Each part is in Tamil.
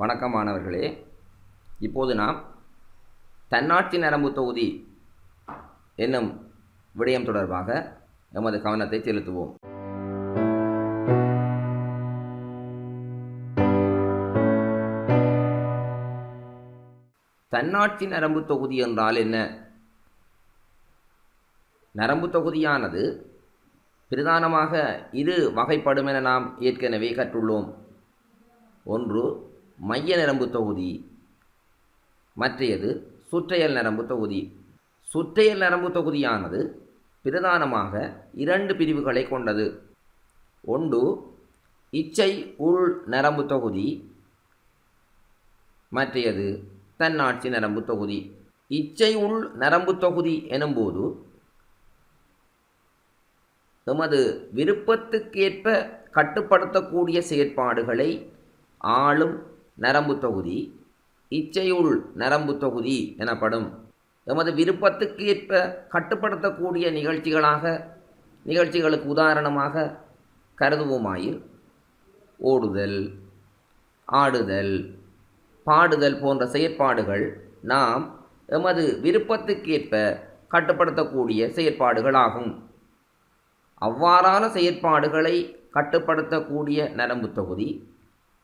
வணக்கம் மாணவர்களே. இப்போது நாம் தன்னாட்சி நரம்பு தொகுதி என்னும் விடயம் தொடர்பாக எமது கவனத்தை செலுத்துவோம். தன்னாட்சி நரம்பு தொகுதி என்றால் என்ன? நரம்பு தொகுதியானது பிரதானமாக இரு வகைப்படும் என நாம் ஏற்கனவே கற்றுள்ளோம். ஒன்று மைய நரம்பு தொகுதி, மற்றையது சுற்றையல் நரம்பு தொகுதி. சுற்றையல் நரம்பு தொகுதியானது பிரதானமாக இரண்டு பிரிவுகளை கொண்டது. ஒன்று இச்சை உள் நரம்பு தொகுதி, மற்றையது தன்னாட்சி நரம்பு தொகுதி. இச்சை உள் நரம்பு தொகுதி எனும்போது எமது விருப்பத்துக்கேற்ப கட்டுப்படுத்தக்கூடிய செயற்பாடுகளை ஆளும் நரம்பு தொகுதி இச்சையுள் நரம்பு தொகுதி எனப்படும். எமது விருப்பத்துக்கு ஏற்ப கட்டுப்படுத்தக்கூடிய நிகழ்ச்சிகளுக்கு உதாரணமாக கருதுவோமாயில் ஓடுதல், ஆடுதல், பாடுதல் போன்ற செயற்பாடுகள் நாம் எமது விருப்பத்துக்கேற்ப கட்டுப்படுத்தக்கூடிய செயற்பாடுகளாகும். அவ்வாறான செயற்பாடுகளை கட்டுப்படுத்தக்கூடிய நரம்பு தொகுதி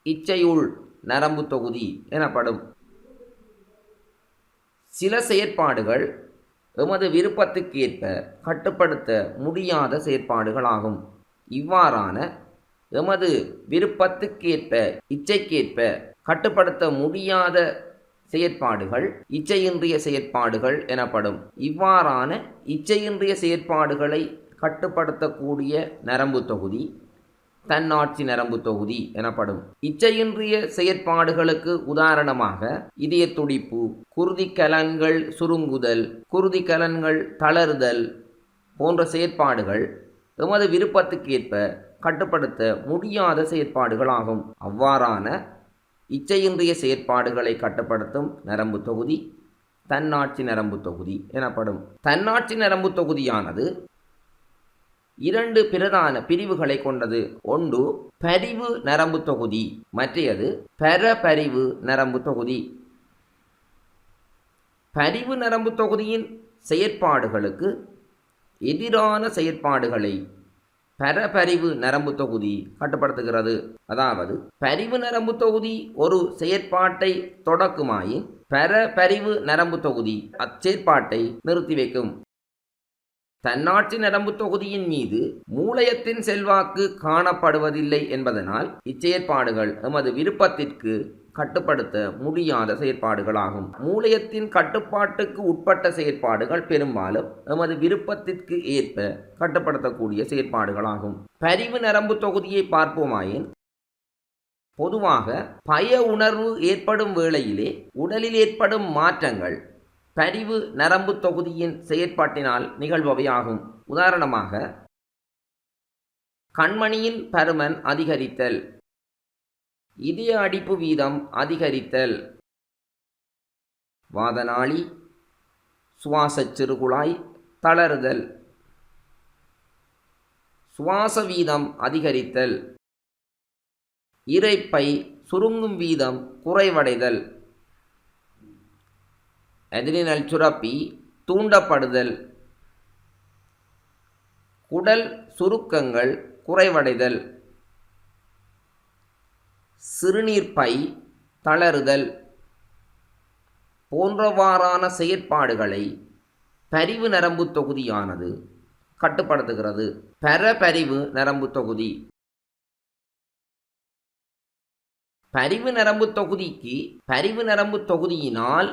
இச்சையுள் நரம்பு தொகுதி எனப்படும். சில செயற்பாடுகள் எமது விருப்பத்துக்கு ஏற்ப கட்டுப்படுத்த முடியாத செயற்பாடுகளாகும். இவ்வாறான எமது விருப்பத்துக்கேற்ப இச்சைக்கேற்ப கட்டுப்படுத்த முடியாத செயற்பாடுகள் இச்சையின்றிய செயற்பாடுகள் எனப்படும். இவ்வாறான இச்சையின்றிய செயற்பாடுகளை கட்டுப்படுத்தக்கூடிய நரம்பு தொகுதி தன்னாட்சி நரம்பு தொகுதி எனப்படும். இச்சையின்றிய செயற்பாடுகளுக்கு உதாரணமாக இதய துடிப்பு, குருதிக்கலன்கள் சுருங்குதல், குருதிக்கலன்கள் தளறுதல் போன்ற செயற்பாடுகள் எமது விருப்பத்துக்கேற்ப கட்டுப்படுத்த முடியாத செயற்பாடுகளாகும். அவ்வாறான இச்சையின்றிய செயற்பாடுகளை கட்டுப்படுத்தும் நரம்பு தொகுதி தன்னாட்சி நரம்பு தொகுதி எனப்படும். தன்னாட்சி நரம்பு தொகுதியானது இரண்டு பிரதான பிரிவுகளை கொண்டது. ஒன்று பரிவு நரம்பு தொகுதி, மற்றையது பரபரிவு நரம்பு தொகுதி. பரிவு நரம்பு தொகுதியின் செயற்பாடுகளுக்கு எதிரான செயற்பாடுகளை பரபரிவு நரம்பு தொகுதி கட்டுப்படுத்துகிறது. அதாவது பரிவு நரம்பு தொகுதி ஒரு செயற்பாட்டை தொடக்குமாயின் பரபரிவு நரம்பு தொகுதி அச்செயற்பாட்டை நிறுத்தி வைக்கும். தன்னாட்சி நரம்பு தொகுதியின் மீது மூளையத்தின் செல்வாக்கு காணப்படுவதில்லை என்பதனால் இச்செயற்பாடுகள் எமது விருப்பத்திற்கு கட்டுப்படுத்த முடியாத செயற்பாடுகளாகும். மூளையத்தின் கட்டுப்பாட்டுக்கு உட்பட்ட செயற்பாடுகள் பெரும்பாலும் எமது விருப்பத்திற்கு ஏற்ப கட்டுப்படுத்தக்கூடிய செயற்பாடுகளாகும். பரிவு நரம்பு தொகுதியை பார்ப்போமாயின் பொதுவாக பய உணர்வு ஏற்படும் வேளையிலே உடலில் ஏற்படும் மாற்றங்கள் பரிவு நரம்பு தொகுதியின் செயற்பாட்டினால் நிகழ்பவையாகும். உதாரணமாக கண்மணியின் பருமன் அதிகரித்தல், இதய அடிப்பு வீதம் அதிகரித்தல், வாதநாளி சுவாச சிறுகுழாய் தளறுதல், சுவாச வீதம் அதிகரித்தல், இரைப்பை சுருங்கும் வீதம் குறைவடைதல், அட்ரினல் சுரப்பி தூண்டப்படுதல், குடல் சுருக்கங்கள் குறைவடைதல், சிறுநீர்ப்பை தளறுதல் போன்றவாறான செயற்பாடுகளை பரிவு நரம்பு தொகுதியானது கட்டுப்படுத்துகிறது. பரபரிவு நரம்பு தொகுதி பரிவு நரம்பு தொகுதிக்கு பரிவு நரம்பு தொகுதியினால்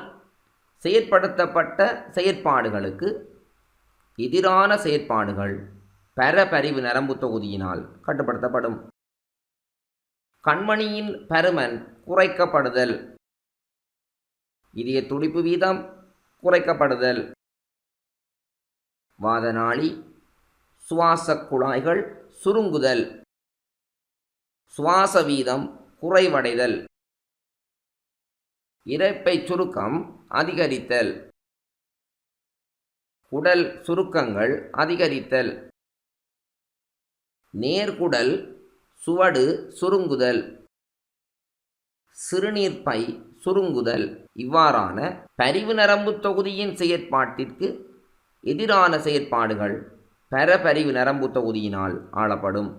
செயற்படுத்தப்பட்ட செயற்பாடுகளுக்கு எதிரான செயற்பாடுகள் பரபரிவு நரம்பு தொகுதியினால் கட்டுப்படுத்தப்படும். கண்மணியின் பருமன் குறைக்கப்படுதல், இதய துடிப்பு வீதம் குறைக்கப்படுதல், வாதநாளி சுவாச குழாய்கள் சுருங்குதல், சுவாச வீதம் குறைவடைதல், இரைப்பை சுருக்கம் அதிகரித்தல், குடல் சுருக்கங்கள் அதிகரித்தல், நேர்குடல் சுவடு சுருங்குதல், சிறுநீர்ப்பை சுருங்குதல் இவ்வாறான பரிவு நரம்பு தொகுதியின் செயற்பாட்டிற்கு எதிரான செயற்பாடுகள் பரபரிவு நரம்பு தொகுதியினால் ஆளப்படும்.